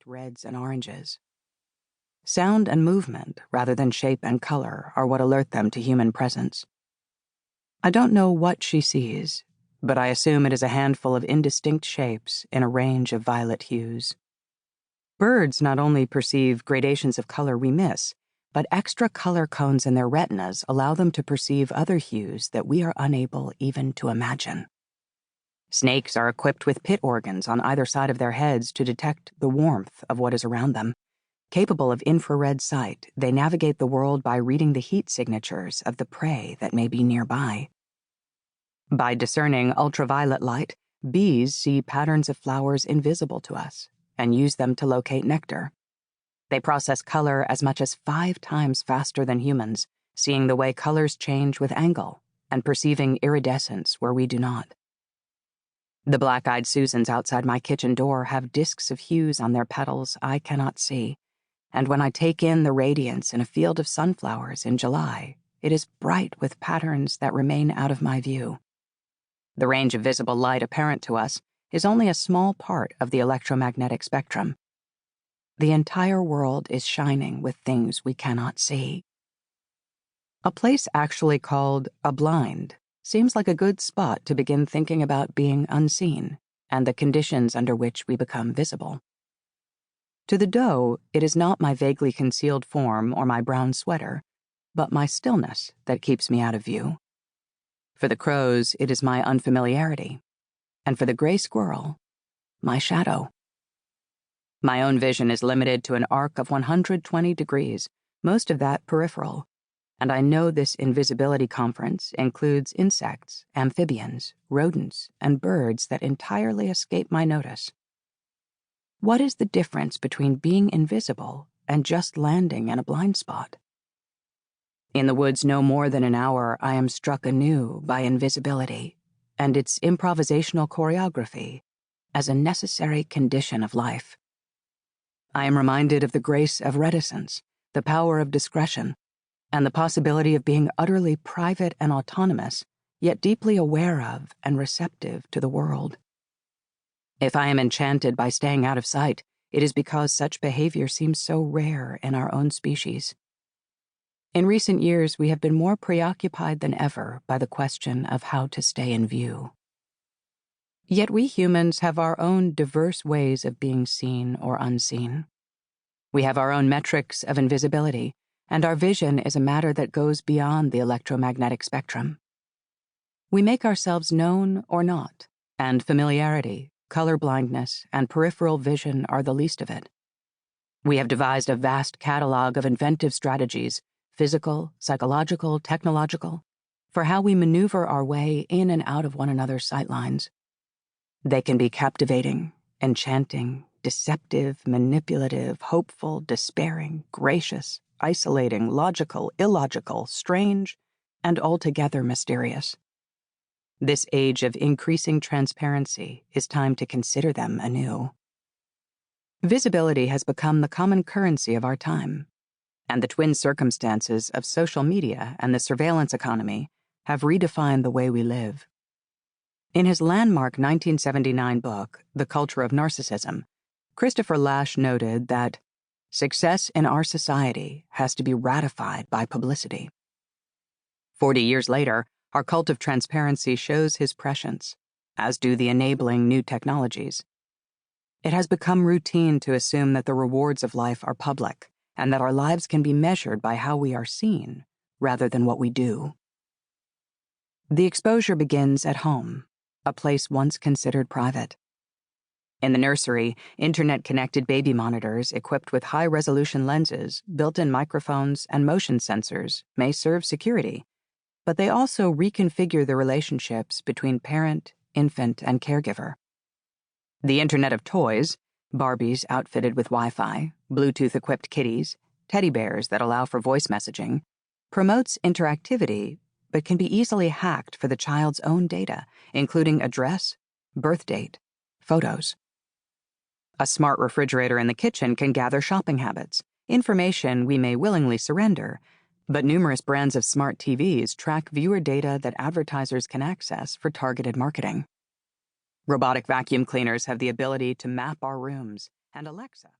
distinct reds and oranges. Sound and movement, rather than shape and color, are what alert them to human presence. I don't know what she sees, but I assume it is a handful of indistinct shapes in a range of violet hues. Birds not only perceive gradations of color we miss, but extra color cones in their retinas allow them to perceive other hues that we are unable even to imagine. Snakes are equipped with pit organs on either side of their heads to detect the warmth of what is around them. Capable of infrared sight, they navigate the world by reading the heat signatures of the prey that may be nearby. By discerning ultraviolet light, bees see patterns of flowers invisible to us and use them to locate nectar. They process color as much as 5 times faster than humans, seeing the way colors change with angle and perceiving iridescence where we do not. The black-eyed Susans outside my kitchen door have discs of hues on their petals I cannot see, and when I take in the radiance in a field of sunflowers in July, it is bright with patterns that remain out of my view. The range of visible light apparent to us is only a small part of the electromagnetic spectrum. The entire world is shining with things we cannot see. A place actually called a blind seems like a good spot to begin thinking about being unseen and the conditions under which we become visible. To the doe, it is not my vaguely concealed form or my brown sweater, but my stillness that keeps me out of view. For the crows, it is my unfamiliarity, and for the gray squirrel, my shadow. My own vision is limited to an arc of 120 degrees, most of that peripheral, and I know this invisibility conference includes insects, amphibians, rodents, and birds that entirely escape my notice. What is the difference between being invisible and just landing in a blind spot? In the woods no more than an hour, I am struck anew by invisibility and its improvisational choreography as a necessary condition of life. I am reminded of the grace of reticence, the power of discretion, and the possibility of being utterly private and autonomous, yet deeply aware of and receptive to the world. If I am enchanted by staying out of sight, it is because such behavior seems so rare in our own species. In recent years, we have been more preoccupied than ever by the question of how to stay in view. Yet we humans have our own diverse ways of being seen or unseen. We have our own metrics of invisibility, and our vision is a matter that goes beyond the electromagnetic spectrum. We make ourselves known or not, and familiarity, color blindness, and peripheral vision are the least of it. We have devised a vast catalog of inventive strategies, physical, psychological, technological, for how we maneuver our way in and out of one another's sightlines. They can be captivating, enchanting, deceptive, manipulative, hopeful, despairing, gracious, isolating, logical, illogical, strange, and altogether mysterious. This age of increasing transparency is time to consider them anew. Visibility has become the common currency of our time, and the twin circumstances of social media and the surveillance economy have redefined the way we live. In his landmark 1979 book, The Culture of Narcissism, Christopher Lasch noted that success in our society has to be ratified by publicity. 40 years later, our cult of transparency shows his prescience, as do the enabling new technologies. It has become routine to assume that the rewards of life are public and that our lives can be measured by how we are seen rather than what we do. The exposure begins at home, a place once considered private. In the nursery, internet-connected baby monitors equipped with high-resolution lenses, built-in microphones, and motion sensors may serve security, but they also reconfigure the relationships between parent, infant, and caregiver. The Internet of Toys, Barbies outfitted with Wi-Fi, Bluetooth-equipped kitties, teddy bears that allow for voice messaging, promotes interactivity but can be easily hacked for the child's own data, including address, birth date, photos. A smart refrigerator in the kitchen can gather shopping habits, information we may willingly surrender, but numerous brands of smart TVs track viewer data that advertisers can access for targeted marketing. Robotic vacuum cleaners have the ability to map our rooms, and Alexa